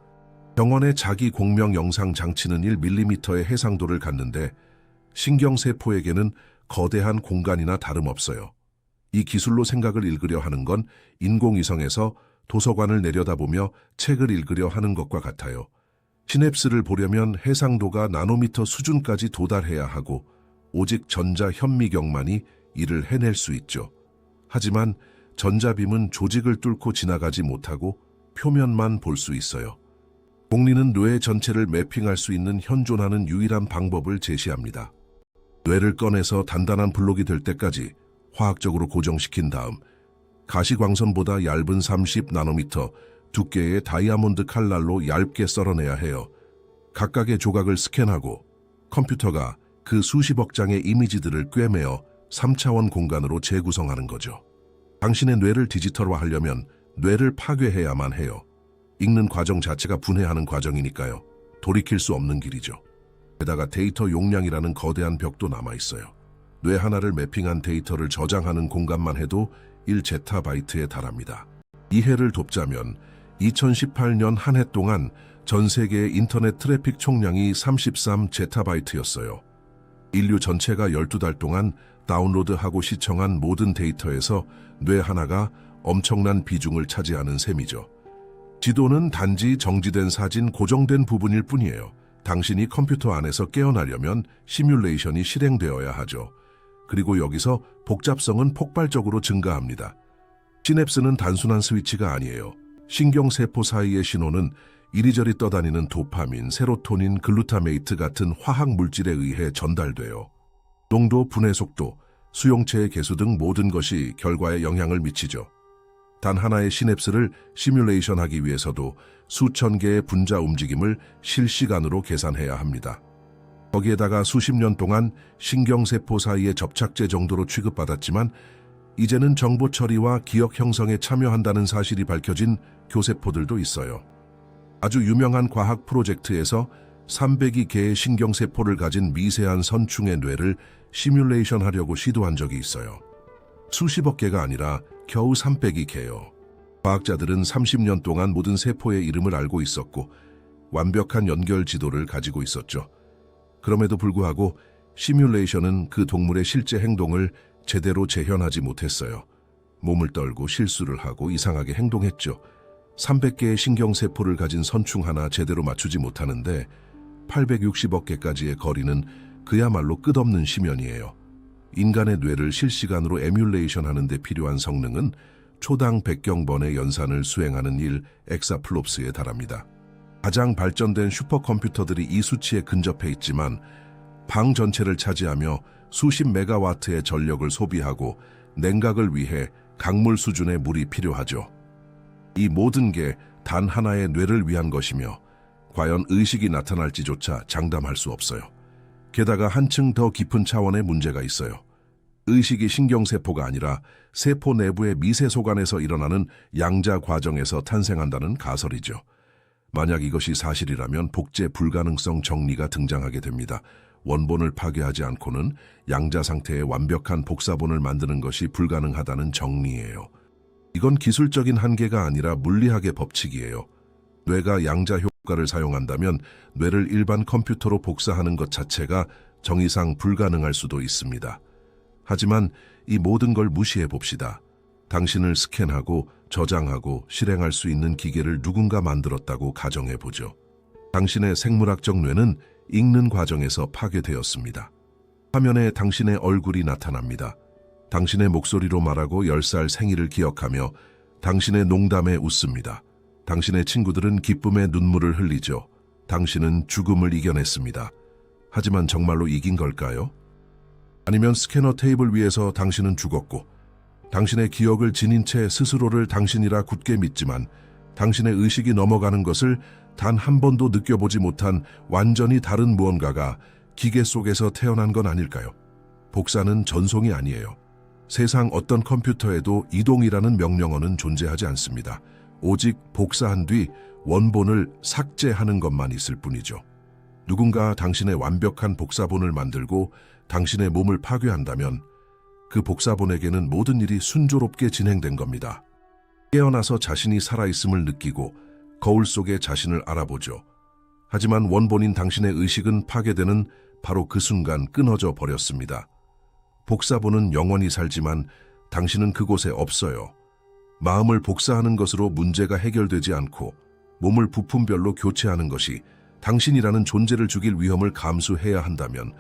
병원의 자기 공명 영상 장치는 1mm의 해상도를 갖는데 신경세포에게는 거대한 공간이나 다름없어요. 이 기술로 생각을 읽으려 하는 건 인공위성에서 도서관을 내려다보며 책을 읽으려 하는 것과 같아요. 시냅스를 보려면 해상도가 나노미터 수준까지 도달해야 하고 오직 전자현미경만이 이를 해낼 수 있죠. 하지만 전자빔은 조직을 뚫고 지나가지 못하고 표면만 볼 수 있어요. 공리는 뇌 전체를 매핑할 수 있는 현존하는 유일한 방법을 제시합니다. 뇌를 꺼내서 단단한 블록이 될 때까지 화학적으로 고정시킨 다음 가시광선보다 얇은 30나노미터 두께의 다이아몬드 칼날로 얇게 썰어내야 해요. 각각의 조각을 스캔하고 컴퓨터가 그 수십억 장의 이미지들을 꿰매어 3차원 공간으로 재구성하는 거죠. 당신의 뇌를 디지털화하려면 뇌를 파괴해야만 해요. 읽는 과정 자체가 분해하는 과정이니까요. 돌이킬 수 없는 길이죠. 게다가 데이터 용량이라는 거대한 벽도 남아있어요. 뇌 하나를 매핑한 데이터를 저장하는 공간만 해도 1제타바이트에 달합니다. 이해를 돕자면 2018년 한 해 동안 전 세계의 인터넷 트래픽 총량이 33제타바이트였어요. 인류 전체가 12달 동안 다운로드하고 시청한 모든 데이터에서 뇌 하나가 엄청난 비중을 차지하는 셈이죠. 지도는 단지 정지된 사진, 고정된 부분일 뿐이에요. 당신이 컴퓨터 안에서 깨어나려면 시뮬레이션이 실행되어야 하죠. 그리고 여기서 복잡성은 폭발적으로 증가합니다. 시냅스는 단순한 스위치가 아니에요. 신경세포 사이의 신호는 이리저리 떠다니는 도파민, 세로토닌, 글루타메이트 같은 화학 물질에 의해 전달돼요. 농도, 분해 속도, 수용체의 개수 등 모든 것이 결과에 영향을 미치죠. 단 하나의 시냅스를 시뮬레이션하기 위해서도 수천 개의 분자 움직임을 실시간으로 계산해야 합니다. 거기에다가 수십 년 동안 신경세포 사이의 접착제 정도로 취급받았지만 이제는 정보 처리와 기억 형성에 참여한다는 사실이 밝혀진 교세포들도 있어요. 아주 유명한 과학 프로젝트에서 300여 개의 신경세포를 가진 미세한 선충의 뇌를 시뮬레이션 하려고 시도한 적이 있어요. 수십억 개가 아니라 겨우 300여 개요. 과학자들은 30년 동안 모든 세포의 이름을 알고 있었고 완벽한 연결 지도를 가지고 있었죠. 그럼에도 불구하고 시뮬레이션은 그 동물의 실제 행동을 제대로 재현하지 못했어요. 몸을 떨고 실수를 하고 이상하게 행동했죠. 300개의 신경세포를 가진 선충 하나 제대로 맞추지 못하는데 860억 개까지의 거리는 그야말로 끝없는 심연이에요. 인간의 뇌를 실시간으로 에뮬레이션 하는 데 필요한 성능은 초당 100경번의 연산을 수행하는 1엑사플롭스에 달합니다. 가장 발전된 슈퍼컴퓨터들이 이 수치에 근접해 있지만 방 전체를 차지하며 수십 메가와트의 전력을 소비하고 냉각을 위해 강물 수준의 물이 필요하죠. 이 모든 게 단 하나의 뇌를 위한 것이며 과연 의식이 나타날지조차 장담할 수 없어요. 게다가 한층 더 깊은 차원의 문제가 있어요. 의식이 신경세포가 아니라 세포 내부의 미세소관에서 일어나는 양자 과정에서 탄생한다는 가설이죠. 만약 이것이 사실이라면 복제 불가능성 정리가 등장하게 됩니다. 원본을 파괴하지 않고는 양자 상태의 완벽한 복사본을 만드는 것이 불가능하다는 정리예요. 이건 기술적인 한계가 아니라 물리학의 법칙이에요. 뇌가 양자 효과를 사용한다면 뇌를 일반 컴퓨터로 복사하는 것 자체가 정의상 불가능할 수도 있습니다. 하지만 이 모든 걸 무시해 봅시다. 당신을 스캔하고 저장하고 실행할 수 있는 기계를 누군가 만들었다고 가정해 보죠. 당신의 생물학적 뇌는 읽는 과정에서 파괴되었습니다. 화면에 당신의 얼굴이 나타납니다. 당신의 목소리로 말하고 10살 생일을 기억하며 당신의 농담에 웃습니다. 당신의 친구들은 기쁨의 눈물을 흘리죠. 당신은 죽음을 이겨냈습니다. 하지만 정말로 이긴 걸까요? 아니면 스캐너 테이블 위에서 당신은 죽었고 당신의 기억을 지닌 채 스스로를 당신이라 굳게 믿지만 당신의 의식이 넘어가는 것을 단 한 번도 느껴보지 못한 완전히 다른 무언가가 기계 속에서 태어난 건 아닐까요? 복사는 전송이 아니에요. 세상 어떤 컴퓨터에도 이동이라는 명령어는 존재하지 않습니다. 오직 복사한 뒤 원본을 삭제하는 것만 있을 뿐이죠. 누군가 당신의 완벽한 복사본을 만들고 당신의 몸을 파괴한다면 그 복사본에게는 모든 일이 순조롭게 진행된 겁니다. 깨어나서 자신이 살아있음을 느끼고 거울 속에 자신을 알아보죠. 하지만 원본인 당신의 의식은 파괴되는 바로 그 순간 끊어져 버렸습니다. 복사본은 영원히 살지만 당신은 그곳에 없어요. 마음을 복사하는 것으로 문제가 해결되지 않고 몸을 부품별로 교체하는 것이 당신이라는 존재를 죽일 위험을 감수해야 한다면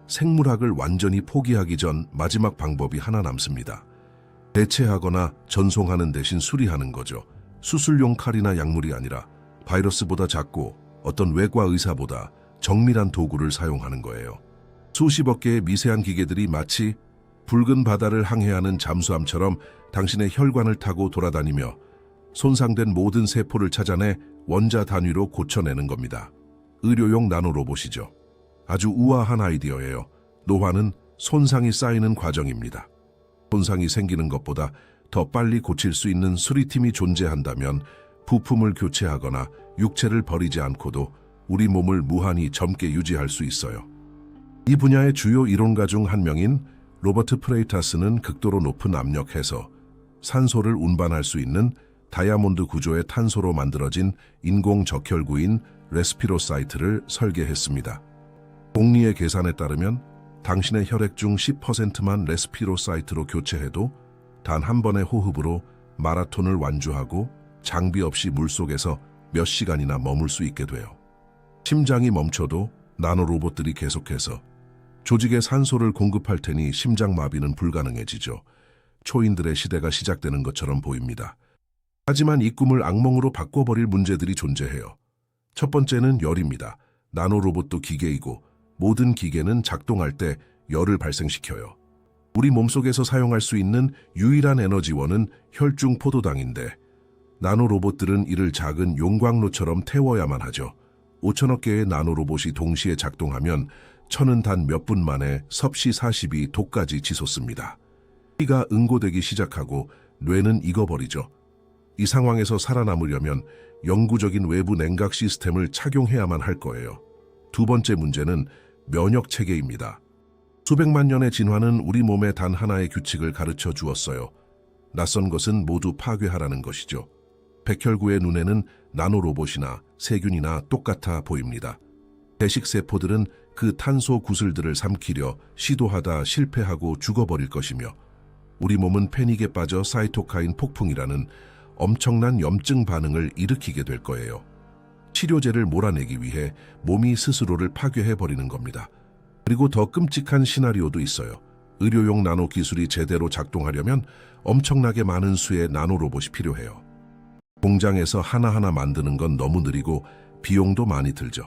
생물학을 완전히 포기하기 전 마지막 방법이 하나 남습니다. 대체하거나 전송하는 대신 수리하는 거죠. 수술용 칼이나 약물이 아니라 바이러스보다 작고 어떤 외과 의사보다 정밀한 도구를 사용하는 거예요. 수십억 개의 미세한 기계들이 마치 붉은 바다를 항해하는 잠수함처럼 당신의 혈관을 타고 돌아다니며 손상된 모든 세포를 찾아내 원자 단위로 고쳐내는 겁니다. 의료용 나노로봇이죠. 아주 우아한 아이디어예요. 노화는 손상이 쌓이는 과정입니다. 손상이 생기는 것보다 더 빨리 고칠 수 있는 수리팀이 존재한다면 부품을 교체하거나 육체를 버리지 않고도 우리 몸을 무한히 젊게 유지할 수 있어요. 이 분야의 주요 이론가 중 한 명인 로버트 프레이타스는 극도로 높은 압력에서 산소를 운반할 수 있는 다이아몬드 구조의 탄소로 만들어진 인공 적혈구인 레스피로사이트를 설계했습니다. 공리의 계산에 따르면 당신의 혈액 중 10%만 레스피로사이트로 교체해도 단 한 번의 호흡으로 마라톤을 완주하고 장비 없이 물속에서 몇 시간이나 머물 수 있게 돼요. 심장이 멈춰도 나노로봇들이 계속해서 조직에 산소를 공급할 테니 심장마비는 불가능해지죠. 초인들의 시대가 시작되는 것처럼 보입니다. 하지만 이 꿈을 악몽으로 바꿔버릴 문제들이 존재해요. 첫 번째는 열입니다. 나노로봇도 기계이고 모든 기계는 작동할 때 열을 발생시켜요. 우리 몸속에서 사용할 수 있는 유일한 에너지원은 혈중 포도당인데 나노로봇들은 이를 작은 용광로처럼 태워야만 하죠. 5천억 개의 나노로봇이 동시에 작동하면 천은 단 몇 분 만에 섭씨 40이 독까지 치솟습니다. 피가 응고되기 시작하고 뇌는 익어버리죠. 이 상황에서 살아남으려면 영구적인 외부 냉각 시스템을 착용해야만 할 거예요. 두 번째 문제는 면역 체계입니다. 수백만 년의 진화는 우리 몸에 단 하나의 규칙을 가르쳐 주었어요. 낯선 것은 모두 파괴하라는 것이죠. 백혈구의 눈에는 나노로봇이나 세균이나 똑같아 보입니다. 대식세포들은 그 탄소 구슬들을 삼키려 시도하다 실패하고 죽어버릴 것이며 우리 몸은 패닉에 빠져 사이토카인 폭풍이라는 엄청난 염증 반응을 일으키게 될 거예요. 치료제를 몰아내기 위해 몸이 스스로를 파괴해버리는 겁니다. 그리고 더 끔찍한 시나리오도 있어요. 의료용 나노 기술이 제대로 작동하려면 엄청나게 많은 수의 나노로봇이 필요해요. 공장에서 하나하나 만드는 건 너무 느리고 비용도 많이 들죠.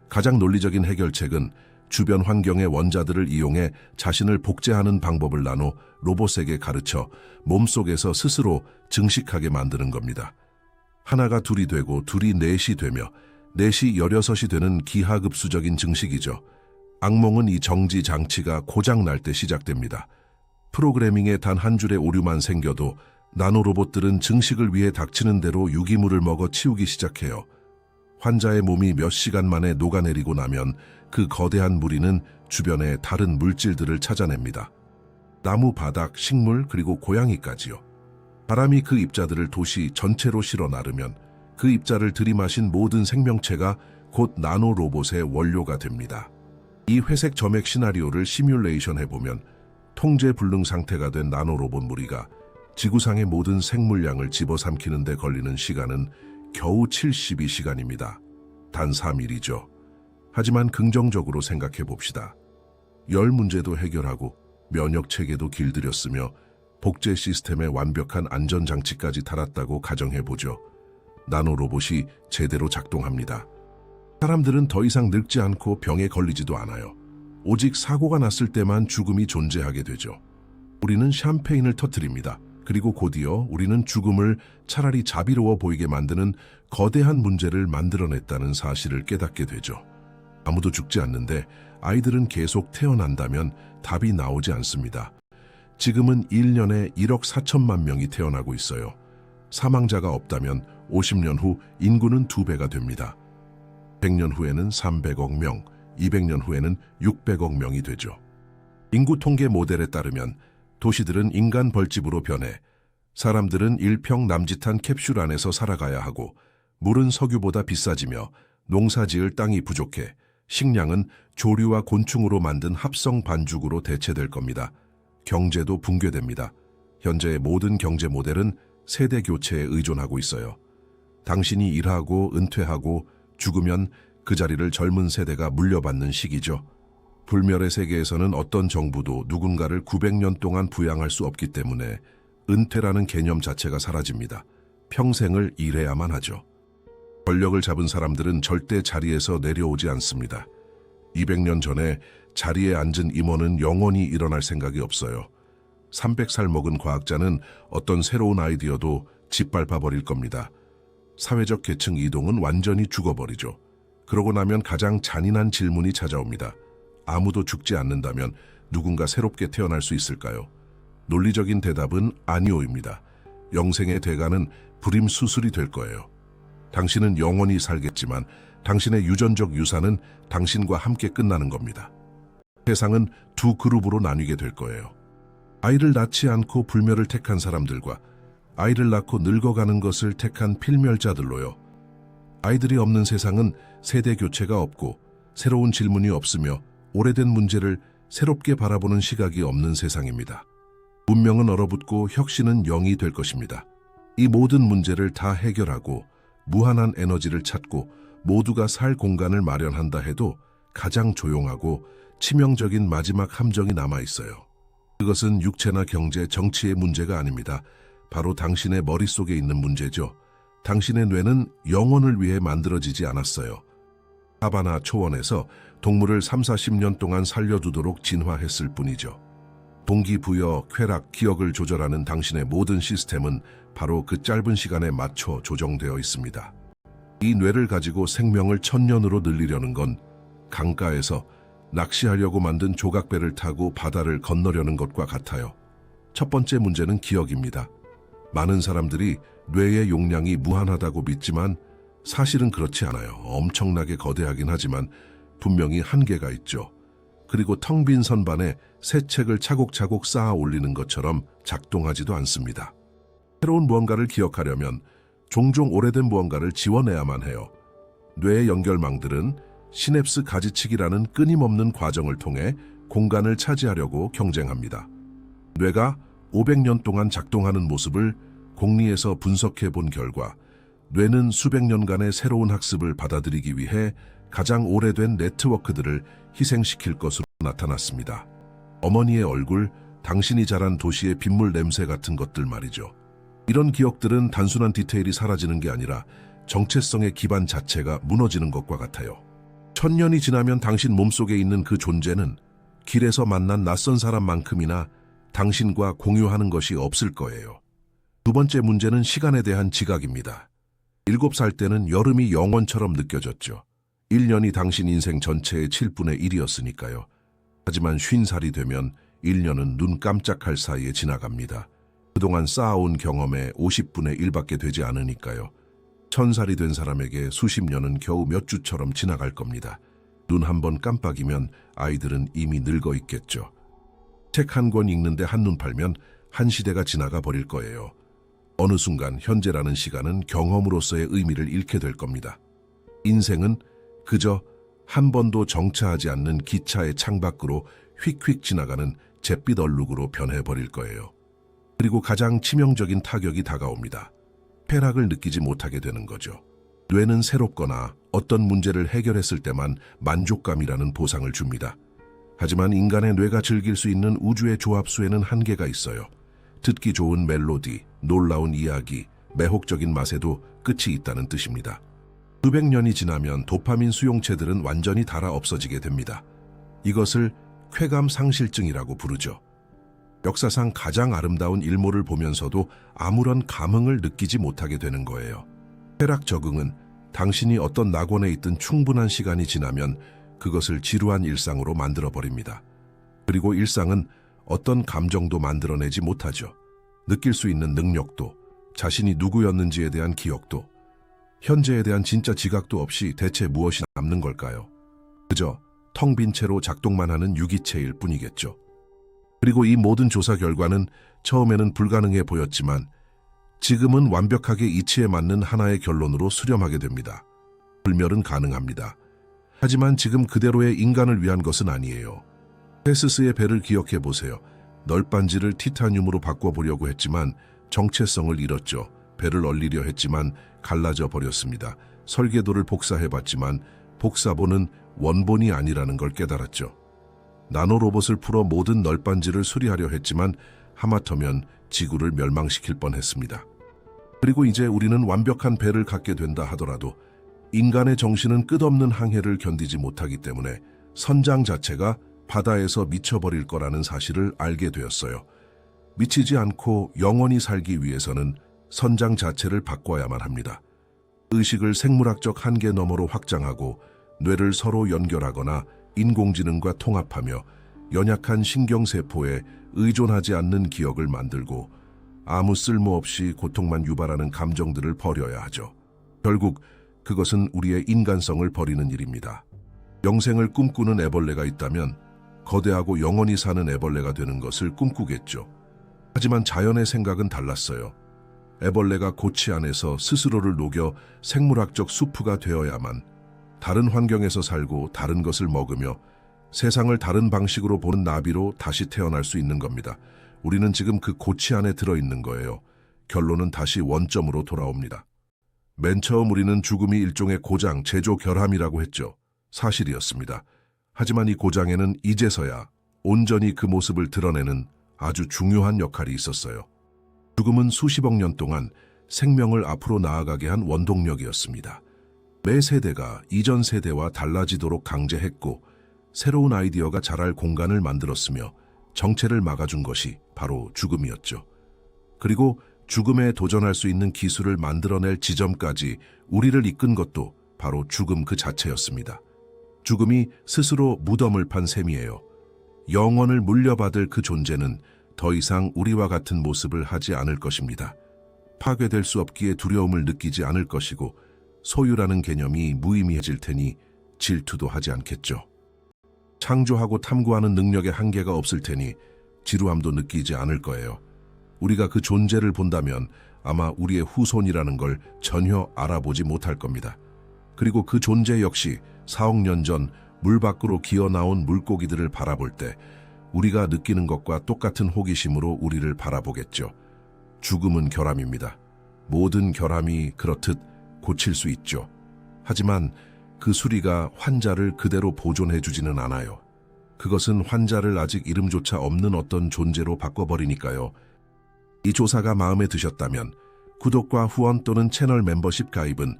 가장 논리적인 해결책은 주변 환경의 원자들을 이용해 자신을 복제하는 방법을 나눠 로봇에게 가르쳐 몸속에서 스스로 증식하게 만드는 겁니다. 하나가 둘이 되고 둘이 넷이 되며 넷이 16이 되는 기하급수적인 증식이죠. 악몽은 이 정지 장치가 고장날 때 시작됩니다. 프로그래밍에 단 한 줄의 오류만 생겨도 나노로봇들은 증식을 위해 닥치는 대로 유기물을 먹어 치우기 시작해요. 환자의 몸이 몇 시간 만에 녹아내리고 나면 그 거대한 무리는 주변의 다른 물질들을 찾아냅니다. 나무, 바닥, 식물, 그리고 고양이까지요. 바람이 그 입자들을 도시 전체로 실어 나르면 그 입자를 들이마신 모든 생명체가 곧 나노로봇의 원료가 됩니다. 이 회색 점액 시나리오를 시뮬레이션 해보면 통제 불능 상태가 된 나노로봇 무리가 지구상의 모든 생물량을 집어삼키는 데 걸리는 시간은 겨우 72시간입니다. 단 3일이죠. 하지만 긍정적으로 생각해 봅시다. 열 문제도 해결하고 면역 체계도 길들였으며 복제 시스템에 완벽한 안전장치까지 달았다고 가정해 보죠. 나노로봇이 제대로 작동합니다. 사람들은 더 이상 늙지 않고 병에 걸리지도 않아요. 오직 사고가 났을 때만 죽음이 존재하게 되죠. 우리는 샴페인을 터뜨립니다. 그리고 곧이어 우리는 죽음을 차라리 자비로워 보이게 만드는 거대한 문제를 만들어냈다는 사실을 깨닫게 되죠. 아무도 죽지 않는데 아이들은 계속 태어난다면 답이 나오지 않습니다. 지금은 1년에 1억 4천만 명이 태어나고 있어요. 사망자가 없다면 50년 후 인구는 2배가 됩니다. 100년 후에는 300억 명, 200년 후에는 600억 명이 되죠. 인구 통계 모델에 따르면 도시들은 인간 벌집으로 변해 사람들은 일평남짓한 캡슐 안에서 살아가야 하고 물은 석유보다 비싸지며 농사지을 땅이 부족해 식량은 조류와 곤충으로 만든 합성 반죽으로 대체될 겁니다. 경제도 붕괴됩니다. 현재의 모든 경제 모델은 세대 교체에 의존하고 있어요. 당신이 일하고 은퇴하고 죽으면 그 자리를 젊은 세대가 물려받는 시기죠. 불멸의 세계에서는 어떤 정부도 누군가를 900년 동안 부양할 수 없기 때문에 은퇴라는 개념 자체가 사라집니다. 평생을 일해야만 하죠. 권력을 잡은 사람들은 절대 자리에서 내려오지 않습니다. 200년 전에 자리에 앉은 임원은 영원히 일어날 생각이 없어요. 300살 먹은 과학자는 어떤 새로운 아이디어도 짓밟아 버릴 겁니다. 사회적 계층 이동은 완전히 죽어버리죠. 그러고 나면 가장 잔인한 질문이 찾아옵니다. 아무도 죽지 않는다면 누군가 새롭게 태어날 수 있을까요? 논리적인 대답은 아니오입니다. 영생의 대가는 불임수술이 될 거예요. 당신은 영원히 살겠지만 당신의 유전적 유산은 당신과 함께 끝나는 겁니다. 세상은 두 그룹으로 나뉘게 될 거예요. 아이를 낳지 않고 불멸을 택한 사람들과 아이를 낳고 늙어가는 것을 택한 필멸자들로요. 아이들이 없는 세상은 세대 교체가 없고 새로운 질문이 없으며 오래된 문제를 새롭게 바라보는 시각이 없는 세상입니다. 문명은 얼어붙고 혁신은 영이 될 것입니다. 이 모든 문제를 다 해결하고 무한한 에너지를 찾고 모두가 살 공간을 마련한다 해도 가장 조용하고 치명적인 마지막 함정이 남아 있어요. 그것은 육체나 경제, 정치의 문제가 아닙니다. 바로 당신의 머릿속에 있는 문제죠. 당신의 뇌는 영혼을 위해 만들어지지 않았어요. 사바나 초원에서 동물을 30-40년 동안 살려두도록 진화했을 뿐이죠. 동기부여, 쾌락, 기억을 조절하는 당신의 모든 시스템은 바로 그 짧은 시간에 맞춰 조정되어 있습니다. 이 뇌를 가지고 생명을 1000년으로 늘리려는 건 강가에서 낚시하려고 만든 조각배를 타고 바다를 건너려는 것과 같아요. 첫 번째 문제는 기억입니다. 많은 사람들이 뇌의 용량이 무한하다고 믿지만 사실은 그렇지 않아요. 엄청나게 거대하긴 하지만 분명히 한계가 있죠. 그리고 텅 빈 선반에 새 책을 차곡차곡 쌓아 올리는 것처럼 작동하지도 않습니다. 새로운 무언가를 기억하려면 종종 오래된 무언가를 지워내야만 해요. 뇌의 연결망들은 시냅스 가지치기라는 끊임없는 과정을 통해 공간을 차지하려고 경쟁합니다. 뇌가 500년 동안 작동하는 모습을 공리에서 분석해 본 결과 뇌는 수백 년간의 새로운 학습을 받아들이기 위해 가장 오래된 네트워크들을 희생시킬 것으로 나타났습니다. 어머니의 얼굴, 당신이 자란 도시의 빗물 냄새 같은 것들 말이죠. 이런 기억들은 단순한 디테일이 사라지는 게 아니라 정체성의 기반 자체가 무너지는 것과 같아요. 1000년이 지나면 당신 몸속에 있는 그 존재는 길에서 만난 낯선 사람만큼이나 당신과 공유하는 것이 없을 거예요. 두 번째 문제는 시간에 대한 지각입니다. 7살 때는 여름이 영원처럼 느껴졌죠. 1년이 당신 인생 전체의 7분의 1이었으니까요. 하지만 50살이 되면 1년은 눈 깜짝할 사이에 지나갑니다. 그동안 쌓아온 경험의 50분의 1밖에 되지 않으니까요. 1000살이 된 사람에게 수십 년은 겨우 몇 주처럼 지나갈 겁니다. 눈 한 번 깜빡이면 아이들은 이미 늙어 있겠죠. 책 한 권 읽는데 한눈 팔면 한 시대가 지나가 버릴 거예요. 어느 순간 현재라는 시간은 경험으로서의 의미를 잃게 될 겁니다. 인생은 그저 한 번도 정차하지 않는 기차의 창밖으로 휙휙 지나가는 잿빛 얼룩으로 변해버릴 거예요. 그리고 가장 치명적인 타격이 다가옵니다. 쾌락을 느끼지 못하게 되는 거죠. 뇌는 새롭거나 어떤 문제를 해결했을 때만 만족감이라는 보상을 줍니다. 하지만 인간의 뇌가 즐길 수 있는 우주의 조합수에는 한계가 있어요. 듣기 좋은 멜로디, 놀라운 이야기, 매혹적인 맛에도 끝이 있다는 뜻입니다. 수백 년이 지나면 도파민 수용체들은 완전히 닳아 없어지게 됩니다. 이것을 쾌감 상실증이라고 부르죠. 역사상 가장 아름다운 일몰을 보면서도 아무런 감흥을 느끼지 못하게 되는 거예요. 쾌락 적응은 당신이 어떤 낙원에 있든 충분한 시간이 지나면 그것을 지루한 일상으로 만들어버립니다. 그리고 일상은 어떤 감정도 만들어내지 못하죠. 느낄 수 있는 능력도, 자신이 누구였는지에 대한 기억도, 현재에 대한 진짜 지각도 없이 대체 무엇이 남는 걸까요? 그저 텅 빈 채로 작동만 하는 유기체일 뿐이겠죠. 그리고 이 모든 조사 결과는 처음에는 불가능해 보였지만 지금은 완벽하게 이치에 맞는 하나의 결론으로 수렴하게 됩니다. 불멸은 가능합니다. 하지만 지금 그대로의 인간을 위한 것은 아니에요. 테스스의 배를 기억해 보세요. 널빤지를 티타늄으로 바꿔보려고 했지만 정체성을 잃었죠. 배를 얼리려 했지만 갈라져 버렸습니다. 설계도를 복사해봤지만 복사본은 원본이 아니라는 걸 깨달았죠. 나노로봇을 풀어 모든 널빤지를 수리하려 했지만 하마터면 지구를 멸망시킬 뻔했습니다. 그리고 이제 우리는 완벽한 배를 갖게 된다 하더라도 인간의 정신은 끝없는 항해를 견디지 못하기 때문에 선장 자체가 바다에서 미쳐버릴 거라는 사실을 알게 되었어요. 미치지 않고 영원히 살기 위해서는 선장 자체를 바꿔야만 합니다. 의식을 생물학적 한계 너머로 확장하고 뇌를 서로 연결하거나 인공지능과 통합하며 연약한 신경세포에 의존하지 않는 기억을 만들고 아무 쓸모없이 고통만 유발하는 감정들을 버려야 하죠. 결국 그것은 우리의 인간성을 버리는 일입니다. 영생을 꿈꾸는 애벌레가 있다면 거대하고 영원히 사는 애벌레가 되는 것을 꿈꾸겠죠. 하지만 자연의 생각은 달랐어요. 애벌레가 고치 안에서 스스로를 녹여 생물학적 수프가 되어야만 다른 환경에서 살고 다른 것을 먹으며 세상을 다른 방식으로 보는 나비로 다시 태어날 수 있는 겁니다. 우리는 지금 그 고치 안에 들어있는 거예요. 결론은 다시 원점으로 돌아옵니다. 맨 처음 우리는 죽음이 일종의 고장, 제조 결함이라고 했죠. 사실이었습니다. 하지만 이 고장에는 이제서야 온전히 그 모습을 드러내는 아주 중요한 역할이 있었어요. 죽음은 수십억 년 동안 생명을 앞으로 나아가게 한 원동력이었습니다. 매 세대가 이전 세대와 달라지도록 강제했고 새로운 아이디어가 자랄 공간을 만들었으며 정체를 막아준 것이 바로 죽음이었죠. 그리고 죽음에 도전할 수 있는 기술을 만들어낼 지점까지 우리를 이끈 것도 바로 죽음 그 자체였습니다. 죽음이 스스로 무덤을 판 셈이에요. 영원을 물려받을 그 존재는 더 이상 우리와 같은 모습을 하지 않을 것입니다. 파괴될 수 없기에 두려움을 느끼지 않을 것이고 소유라는 개념이 무의미해질 테니 질투도 하지 않겠죠. 창조하고 탐구하는 능력의 한계가 없을 테니 지루함도 느끼지 않을 거예요. 우리가 그 존재를 본다면 아마 우리의 후손이라는 걸 전혀 알아보지 못할 겁니다. 그리고 그 존재 역시 4억 년 전 물 밖으로 기어나온 물고기들을 바라볼 때 우리가 느끼는 것과 똑같은 호기심으로 우리를 바라보겠죠. 죽음은 결함입니다. 모든 결함이 그렇듯 고칠 수 있죠. 하지만 그 수리가 환자를 그대로 보존해주지는 않아요. 그것은 환자를 아직 이름조차 없는 어떤 존재로 바꿔버리니까요. 이 조사가 마음에 드셨다면 구독과 후원 또는 채널 멤버십 가입은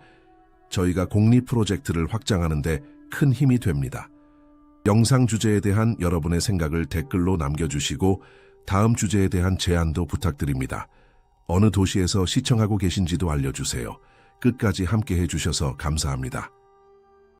저희가 공리 프로젝트를 확장하는 데 큰 힘이 됩니다. 영상 주제에 대한 여러분의 생각을 댓글로 남겨주시고 다음 주제에 대한 제안도 부탁드립니다. 어느 도시에서 시청하고 계신지도 알려주세요. 끝까지 함께 해주셔서 감사합니다.